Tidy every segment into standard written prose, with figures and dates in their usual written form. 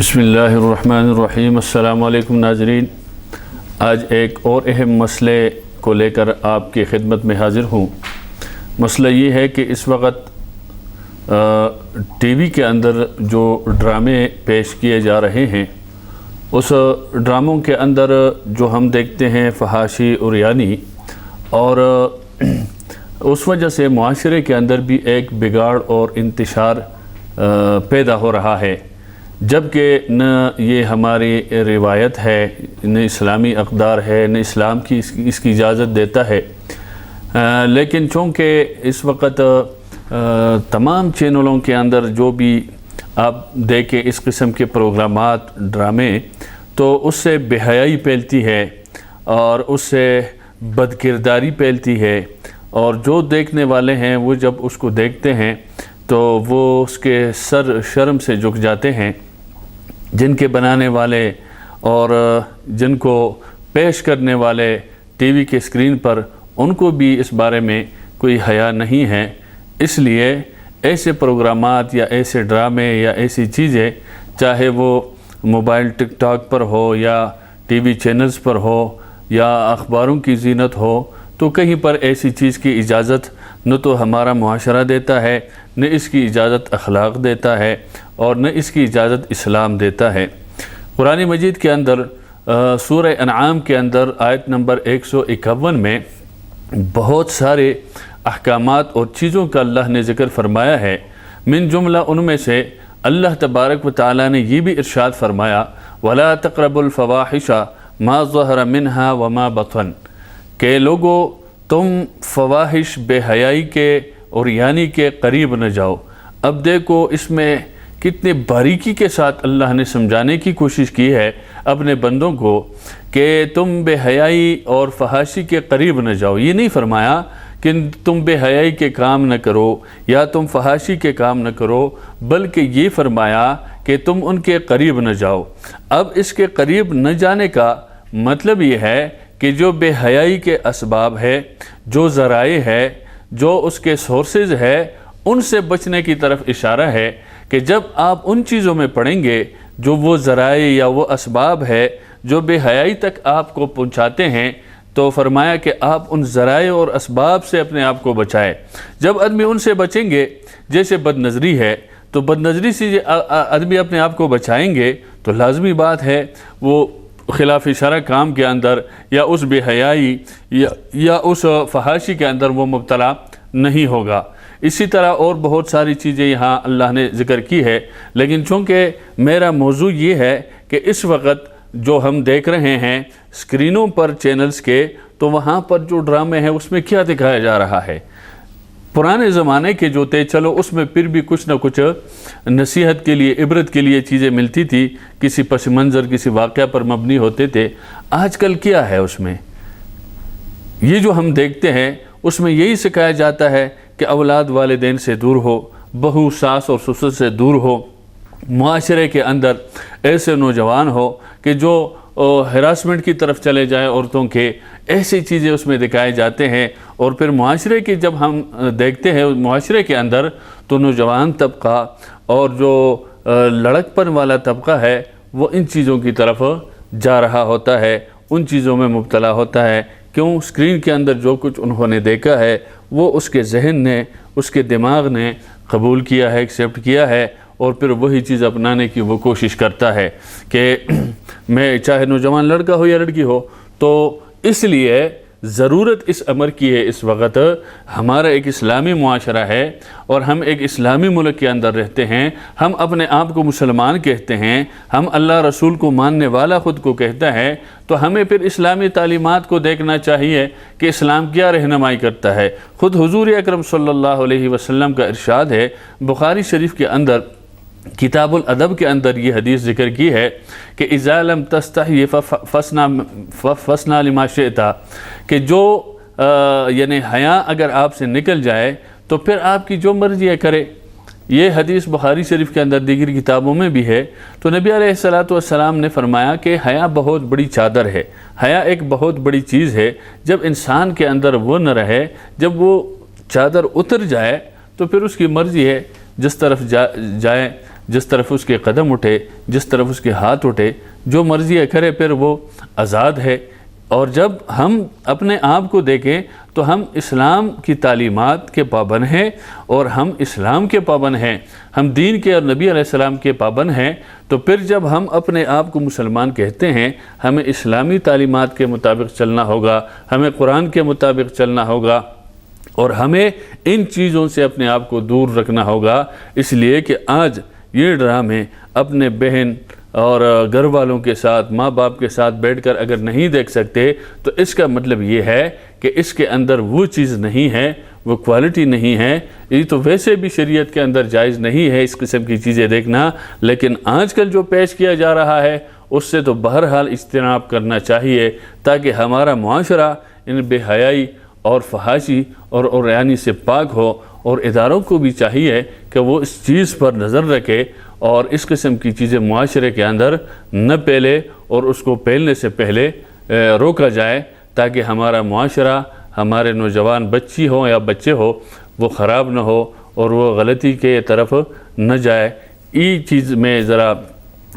بسم اللہ الرحمن الرحیم۔ السلام علیکم ناظرین، آج ایک اور اہم مسئلے کو لے کر آپ کی خدمت میں حاضر ہوں۔ مسئلہ یہ ہے کہ اس وقت ٹی وی کے اندر جو ڈرامے پیش کیے جا رہے ہیں، اس ڈراموں کے اندر جو ہم دیکھتے ہیں فحاشی عریانی، اور اس وجہ سے معاشرے کے اندر بھی ایک بگاڑ اور انتشار پیدا ہو رہا ہے، جبکہ نہ یہ ہماری روایت ہے، نہ اسلامی اقدار ہے، نہ اسلام کی اس کی اجازت دیتا ہے۔ لیکن چونکہ اس وقت تمام چینلوں کے اندر جو بھی آپ دیکھیں اس قسم کے پروگرامات، ڈرامے، تو اس سے بے حیائی پھیلتی ہے اور اس سے بد کرداری پھیلتی ہے، اور جو دیکھنے والے ہیں وہ جب اس کو دیکھتے ہیں تو وہ اس کے سر شرم سے جھک جاتے ہیں۔ جن کے بنانے والے اور جن کو پیش کرنے والے ٹی وی کے اسکرین پر، ان کو بھی اس بارے میں کوئی حیا نہیں ہے۔ اس لیے ایسے پروگرامات یا ایسے ڈرامے یا ایسی چیزیں، چاہے وہ موبائل ٹک ٹاک پر ہو یا ٹی وی چینلز پر ہو یا اخباروں کی زینت ہو، تو کہیں پر ایسی چیز کی اجازت نہ تو ہمارا معاشرہ دیتا ہے، نہ اس کی اجازت اخلاق دیتا ہے، اور نہ اس کی اجازت اسلام دیتا ہے۔ قرآن مجید کے اندر سورہ انعام کے اندر آیت نمبر 151 میں بہت سارے احکامات اور چیزوں کا اللہ نے ذکر فرمایا ہے۔ من جملہ ان میں سے اللہ تبارک و تعالیٰ نے یہ بھی ارشاد فرمایا، وَلَا تَقْرَبُوا الْفَوَاحِشَ مَا ظَهَرَ مِنْهَا وَمَا بَطَنَ، کہ لوگو تم فواحش بے حیائی کے اور یعنی کے قریب نہ جاؤ۔ اب دیکھو اس میں کتنے باریکی کے ساتھ اللہ نے سمجھانے کی کوشش کی ہے اپنے بندوں کو کہ تم بے حیائی اور فحاشی کے قریب نہ جاؤ۔ یہ نہیں فرمایا کہ تم بے حیائی کے کام نہ کرو یا تم فحاشی کے کام نہ کرو، بلکہ یہ فرمایا کہ تم ان کے قریب نہ جاؤ۔ اب اس کے قریب نہ جانے کا مطلب یہ ہے کہ جو بے حیائی کے اسباب ہے، جو ذرائع ہے، جو اس کے سورسز ہے، ان سے بچنے کی طرف اشارہ ہے کہ جب آپ ان چیزوں میں پڑیں گے جو وہ ذرائع یا وہ اسباب ہے جو بے حیائی تک آپ کو پہنچاتے ہیں، تو فرمایا کہ آپ ان ذرائع اور اسباب سے اپنے آپ کو بچائیں۔ جب آدمی ان سے بچیں گے، جیسے بد نظری ہے، تو بد نظری سے آدمی اپنے آپ کو بچائیں گے تو لازمی بات ہے وہ خلاف شرع کام کے اندر یا اس بے حیائی یا اس فحاشی کے اندر وہ مبتلا نہیں ہوگا۔ اسی طرح اور بہت ساری چیزیں یہاں اللہ نے ذکر کی ہے، لیکن چونکہ میرا موضوع یہ ہے کہ اس وقت جو ہم دیکھ رہے ہیں اسکرینوں پر چینلز کے، تو وہاں پر جو ڈرامے ہیں اس میں کیا دکھایا جا رہا ہے۔ پرانے زمانے کے جو تھے، چلو اس میں پھر بھی کچھ نہ کچھ نصیحت کے لیے، عبرت کے لیے چیزیں ملتی تھی، کسی پس منظر، کسی واقعہ پر مبنی ہوتے تھے۔ آج کل کیا ہے اس میں؟ یہ جو ہم دیکھتے ہیں اس میں یہی سکھایا جاتا ہے کہ اولاد والدین سے دور ہو، بہو ساس اور سسر سے دور ہو، معاشرے کے اندر ایسے نوجوان ہو کہ جو ہراسمنٹ کی طرف چلے جائیں عورتوں کے، ایسی چیزیں اس میں دکھائے جاتے ہیں۔ اور پھر معاشرے کے جب ہم دیکھتے ہیں معاشرے کے اندر، تو نوجوان طبقہ اور جو لڑک پن والا طبقہ ہے وہ ان چیزوں کی طرف جا رہا ہوتا ہے، ان چیزوں میں مبتلا ہوتا ہے۔ کیوں؟ اسکرین کے اندر جو کچھ انہوں نے دیکھا ہے وہ اس کے ذہن نے، اس کے دماغ نے قبول کیا ہے، ایکسیپٹ کیا ہے، اور پھر وہی چیز اپنانے کی وہ کوشش کرتا ہے کہ میں چاہے نوجوان لڑکا ہو یا لڑکی ہو۔ تو اس لیے ضرورت اس امر کی ہے، اس وقت ہمارا ایک اسلامی معاشرہ ہے اور ہم ایک اسلامی ملک کے اندر رہتے ہیں، ہم اپنے آپ کو مسلمان کہتے ہیں، ہم اللہ رسول کو ماننے والا خود کو کہتا ہے، تو ہمیں پھر اسلامی تعلیمات کو دیکھنا چاہیے کہ اسلام کیا رہنمائی کرتا ہے۔ خود حضور اکرم صلی اللہ علیہ وسلم کا ارشاد ہے، بخاری شریف کے اندر کتاب الادب کے اندر یہ حدیث ذکر کی ہے کہ اذا لم تستحی فاصنع لما شئت، کہ جو یعنی حیا اگر آپ سے نکل جائے تو پھر آپ کی جو مرضی ہے کرے۔ یہ حدیث بخاری شریف کے اندر دیگر کتابوں میں بھی ہے۔ تو نبی علیہ السلام نے فرمایا کہ حیا بہت بڑی چادر ہے، حیا ایک بہت بڑی چیز ہے۔ جب انسان کے اندر وہ نہ رہے، جب وہ چادر اتر جائے، تو پھر اس کی مرضی ہے جس طرف جائے، جس طرف اس کے قدم اٹھے، جس طرف اس کے ہاتھ اٹھے، جو مرضی ہے کرے، پھر وہ آزاد ہے۔ اور جب ہم اپنے آپ کو دیکھیں تو ہم اسلام کی تعلیمات کے پابند ہیں، اور ہم اسلام کے پابند ہیں، ہم دین کے اور نبی علیہ السلام کے پابند ہیں۔ تو پھر جب ہم اپنے آپ کو مسلمان کہتے ہیں، ہمیں اسلامی تعلیمات کے مطابق چلنا ہوگا، ہمیں قرآن کے مطابق چلنا ہوگا، اور ہمیں ان چیزوں سے اپنے آپ کو دور رکھنا ہوگا۔ اس لیے کہ آج یہ ڈرامے اپنے بہن اور گھر والوں کے ساتھ، ماں باپ کے ساتھ بیٹھ کر اگر نہیں دیکھ سکتے تو اس کا مطلب یہ ہے کہ اس کے اندر وہ چیز نہیں ہے، وہ کوالٹی نہیں ہے۔ یہ تو ویسے بھی شریعت کے اندر جائز نہیں ہے اس قسم کی چیزیں دیکھنا، لیکن آج کل جو پیش کیا جا رہا ہے اس سے تو بہرحال اجتناب کرنا چاہیے، تاکہ ہمارا معاشرہ ان بے حیائی اور فحاشی اور عریانی سے پاک ہو، اور اداروں کو بھی چاہیے کہ وہ اس چیز پر نظر رکھے اور اس قسم کی چیزیں معاشرے کے اندر نہ پھیلے، اور اس کو پھیلنے سے پہلے روکا جائے، تاکہ ہمارا معاشرہ، ہمارے نوجوان بچی ہوں یا بچے ہو، وہ خراب نہ ہو اور وہ غلطی کے طرف نہ جائے۔ یہ چیز میں ذرا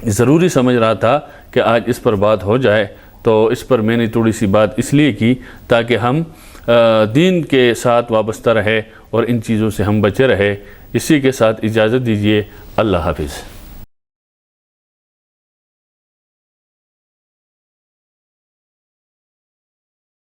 ضروری سمجھ رہا تھا کہ آج اس پر بات ہو جائے، تو اس پر میں نے تھوڑی سی بات اس لیے کی تاکہ ہم دین کے ساتھ وابستہ رہے اور ان چیزوں سے ہم بچے رہے۔ اسی کے ساتھ اجازت دیجیے، اللہ حافظ۔